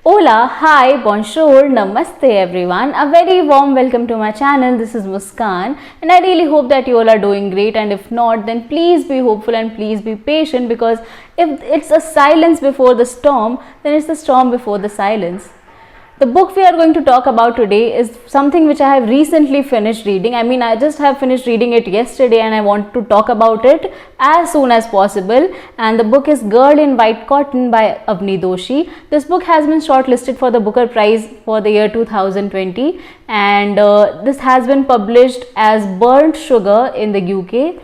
Hola, hi, bonjour, namaste everyone. A very warm welcome to my channel. This is Muskan and I really hope that you all are doing great, and if not, then please be hopeful and please be patient, because if it's a silence before the storm, then it's the storm before the silence. The book we are going to talk about today is something which I have recently finished reading. I just have finished reading it yesterday and I want to talk about it as soon as possible. And the book is Girl in White Cotton by Avni Doshi. This book has been shortlisted for the Booker Prize for the year 2020, and this has been published as Burnt Sugar in the UK.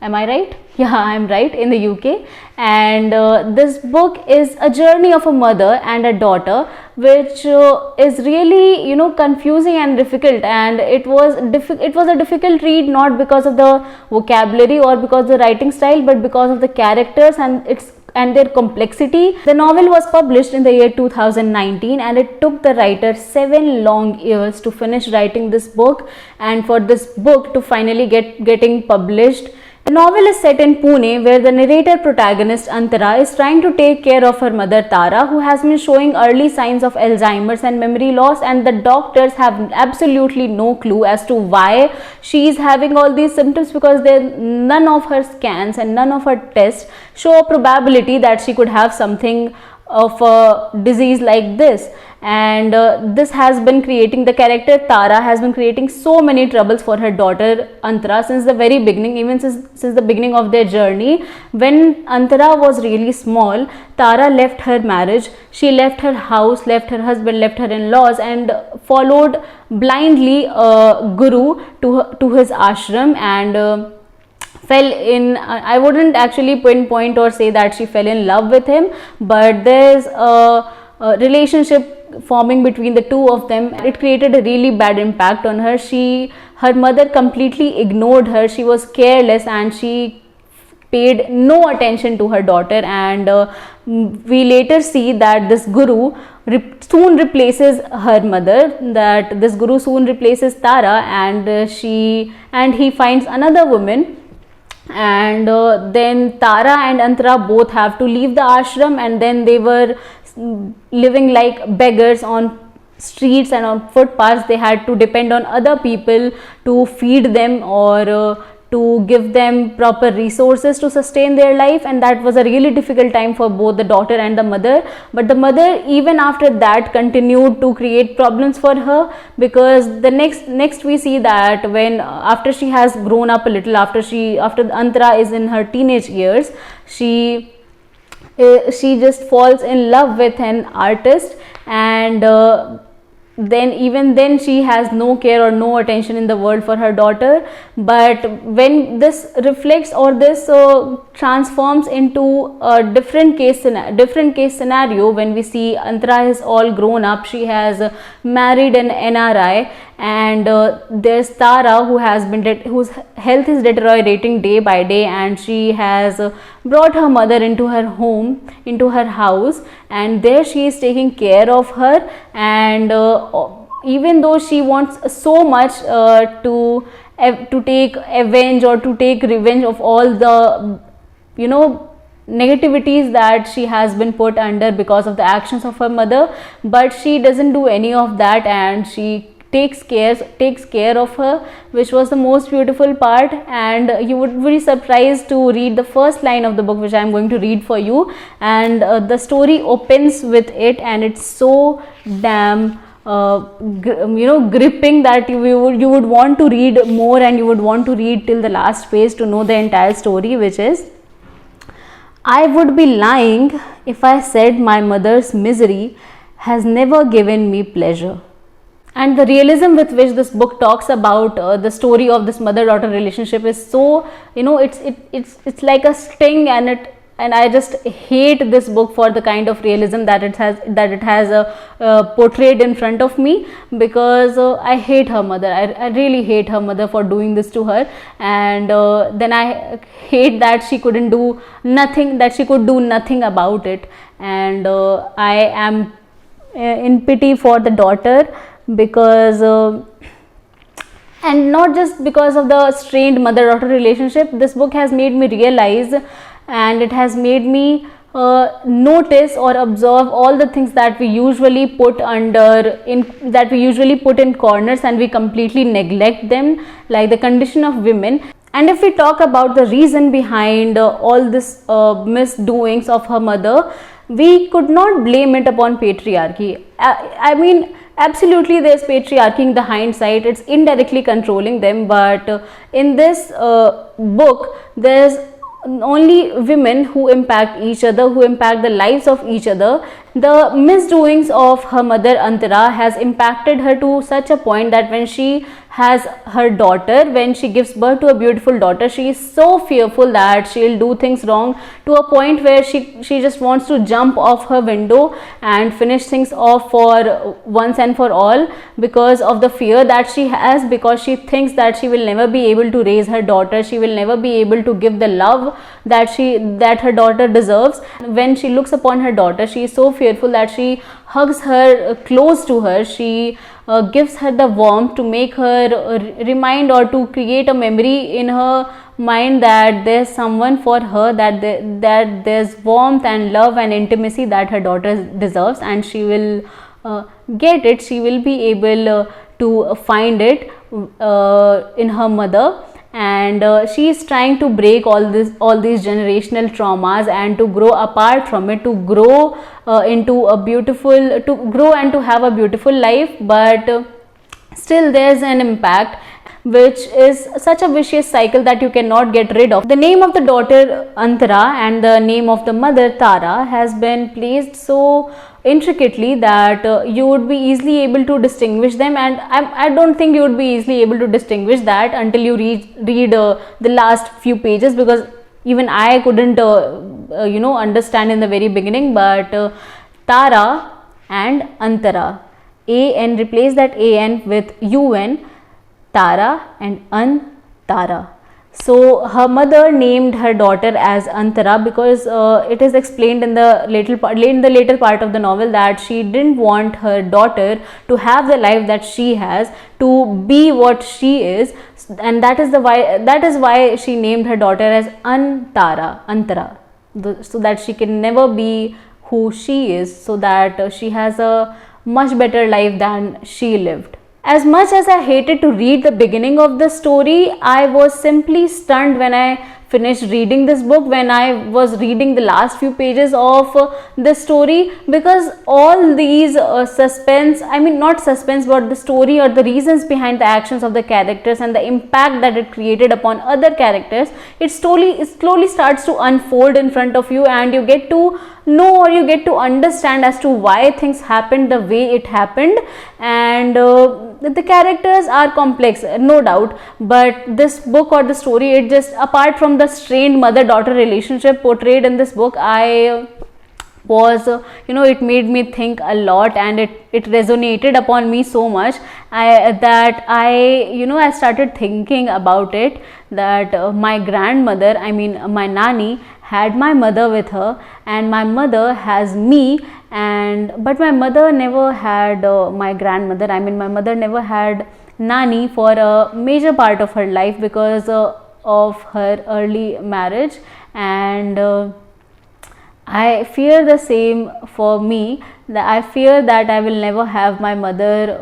Am I right? Yeah, I'm right, in the UK. And this book is a journey of a mother and a daughter, which is really, confusing and difficult. And it was a difficult read, not because of the vocabulary or because of the writing style, but because of the characters and their complexity. The novel was published in the year 2019, and it took the writer 7 long years to finish writing this book, and for this book to finally getting published. The novel is set in Pune, where the narrator protagonist Antara is trying to take care of her mother Tara, who has been showing early signs of Alzheimer's and memory loss, and the doctors have absolutely no clue as to why she is having all these symptoms, because none of her scans and none of her tests show a probability that she could have something of a disease like this. And this has been creating, the character Tara has been creating so many troubles for her daughter Antara since the very beginning, even since the beginning of their journey. When Antara was really small, Tara left her marriage, she left her house, left her husband, left her in-laws, and followed blindly a guru to his ashram, and fell in, I wouldn't actually pinpoint or say that she fell in love with him, but there's a relationship forming between the two of them. It created a really bad impact on her. Her mother completely ignored her, she was careless, and she paid no attention to her daughter. And we later see that this guru soon replaces her mother, that this guru soon replaces Tara, and he finds another woman. And then Tara and Antara both have to leave the ashram, and then they were living like beggars on streets and on footpaths. They had to depend on other people to feed them or to give them proper resources to sustain their life, and that was a really difficult time for both the daughter and the mother. But the mother, even after that, continued to create problems for her, because the next we see that when after she has grown up a little, after Antara is in her teenage years, she just falls in love with an artist, and then she has no care or no attention in the world for her daughter. But when this reflects, or this transforms into a different case scenario, when we see Antara is all grown up, she has married an NRI, and there's Tara whose health is deteriorating day by day, and she has brought her mother into her home, into her house, and there she is taking care of her. And even though she wants so much to take revenge of all the negativities that she has been put under because of the actions of her mother, but she doesn't do any of that, and she takes care of her, which was the most beautiful part. And you would be surprised to read the first line of the book, which I am going to read for you. And the story opens with it, and it's so damn gripping that you would want to read more, and you would want to read till the last page to know the entire story, which is: I would be lying if I said my mother's misery has never given me pleasure. And the realism with which this book talks about the story of this mother-daughter relationship is so, it's like a sting, and I just hate this book for the kind of realism that it has portrayed in front of me, because I hate her mother. I really hate her mother for doing this to her, and then I hate that she could do nothing about it. And I am in pity for the daughter, because and not just because of the strained mother-daughter relationship. This book has made me realize, and it has made me notice or observe all the things that we usually put in corners, and we completely neglect them, like the condition of women. And if we talk about the reason behind all this misdoings of her mother, we could not blame it upon patriarchy. I mean, absolutely there's patriarchy in the hindsight, it's indirectly controlling them, but in this book there's only women who impact each other, who impact the lives of each other. The misdoings of her mother Antara has impacted her to such a point that when she has her daughter, when she gives birth to a beautiful daughter, she is so fearful that she'll do things wrong, to a point where she just wants to jump off her window and finish things off for once and for all, because of the fear that she has, because she thinks that she will never be able to raise her daughter, she will never be able to give the love that her daughter deserves. When she looks upon her daughter, she is so fearful that she hugs her close to her. She gives her the warmth to make her remind or to create a memory in her mind that there's someone for her, that there's warmth and love and intimacy that her daughter deserves, and she will get it. She will be able to find it in her mother. And she is trying to break all these generational traumas and to grow apart from it, to grow into a beautiful, to grow and to have a beautiful life. But still there's an impact, which is such a vicious cycle that you cannot get rid of. The name of the daughter Antara and the name of the mother Tara has been placed so intricately that you would be easily able to distinguish them, and I don't think you would be easily able to distinguish that until you read the last few pages, because even I couldn't understand in the very beginning. But Tara and Antara, an, replace that an with un, Tara and Antara. So her mother named her daughter as Antara because it is explained in the later part of the novel that she didn't want her daughter to have the life that she has, to be what she is, and that is why she named her daughter as Antara, so that she can never be who she is, so that she has a much better life than she lived. As much as I hated to read the beginning of the story, I was simply stunned when I finished reading this book, when I was reading the last few pages of the story, because all these suspense, I mean not suspense, but the story or the reasons behind the actions of the characters and the impact that it created upon other characters, it slowly starts to unfold in front of you, and you get to know or you get to understand as to why things happened the way it happened. And the characters are complex, no doubt, but this book or the story, it just, apart from the strained mother-daughter relationship portrayed in this book, I was it made me think a lot, and it resonated upon me so much that I started thinking about it, that my grandmother, I mean my nanny, had my mother with her, and my mother has me, but my mother never had my grandmother. I mean my mother never had nanny for a major part of her life because of her early marriage, and I fear the same for me, that I fear that I will never have my mother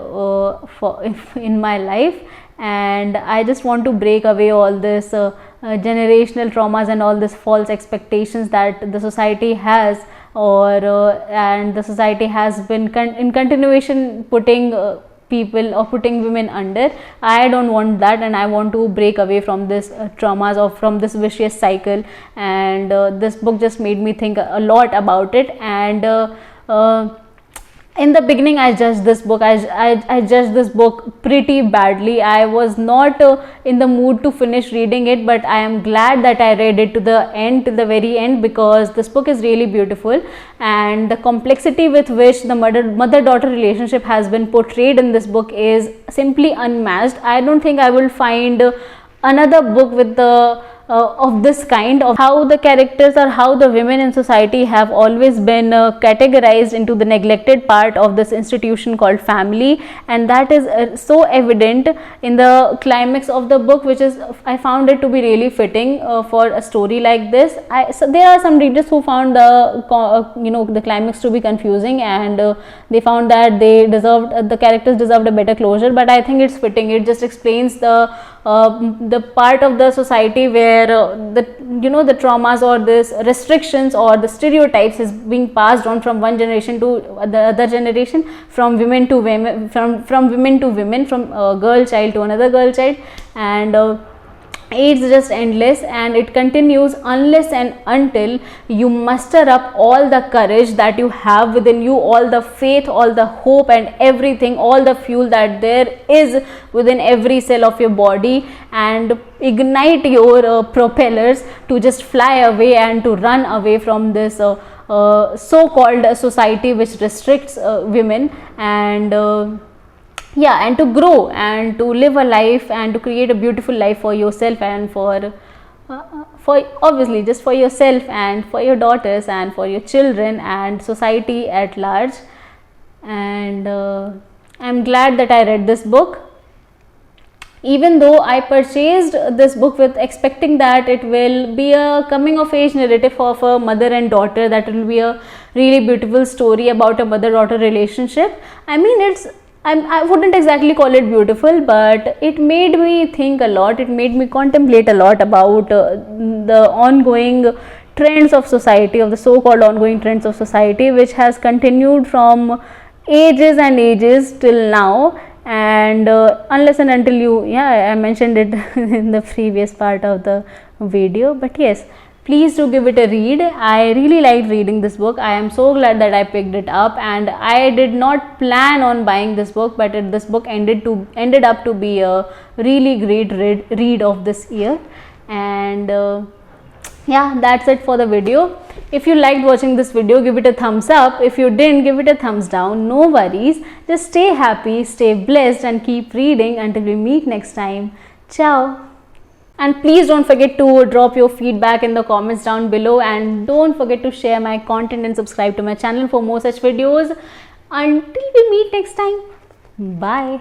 in my life, and I just want to break away all this generational traumas and all this false expectations that the society has, and the society has been in continuation putting people or putting women under. I don't want that, and I want to break away from this traumas or from this vicious cycle, and this book just made me think a lot about it. And in the beginning I judged this book, I judged this book pretty badly. I was not in the mood to finish reading it, but I am glad that I read it to the very end, because this book is really beautiful, and the complexity with which the mother-daughter relationship has been portrayed in this book is simply unmatched. I don't think I will find another book with the of this kind, of how the characters or how the women in society have always been categorized into the neglected part of this institution called family, and that is so evident in the climax of the book, which is, I found it to be really fitting for a story like this. So there are some readers who found the climax to be confusing, and they found that the characters deserved a better closure, but I think it's fitting. It just explains the part of the society where the traumas or this restrictions or the stereotypes is being passed on from one generation to the other generation, from women to women, from women to women, from a girl child to another girl child, and it's just endless, and it continues unless and until you muster up all the courage that you have within you, all the faith, all the hope, and everything, all the fuel that there is within every cell of your body, and ignite your propellers to just fly away and to run away from this so-called society which restricts women, and and to grow and to live a life and to create a beautiful life for yourself and for obviously just for yourself and for your daughters and for your children and society at large. And I'm glad that I read this book, even though I purchased this book with expecting that it will be a coming of age narrative of a mother and daughter, that it will be a really beautiful story about a mother-daughter relationship. I mean, I wouldn't exactly call it beautiful, but it made me think a lot. It made me contemplate a lot about the ongoing trends of society, of the so-called ongoing trends of society, which has continued from ages and ages till now. And unless and until I mentioned it in the previous part of the video, but yes, please do give it a read. I really liked reading this book. I am so glad that I picked it up, and I did not plan on buying this book, but this book ended up to be a really great read of this year. And that's it for the video. If you liked watching this video, give it a thumbs up. If you didn't, give it a thumbs down. No worries. Just stay happy, stay blessed, and keep reading until we meet next time. Ciao. And please don't forget to drop your feedback in the comments down below, and don't forget to share my content and subscribe to my channel for more such videos. Until we meet next time, bye.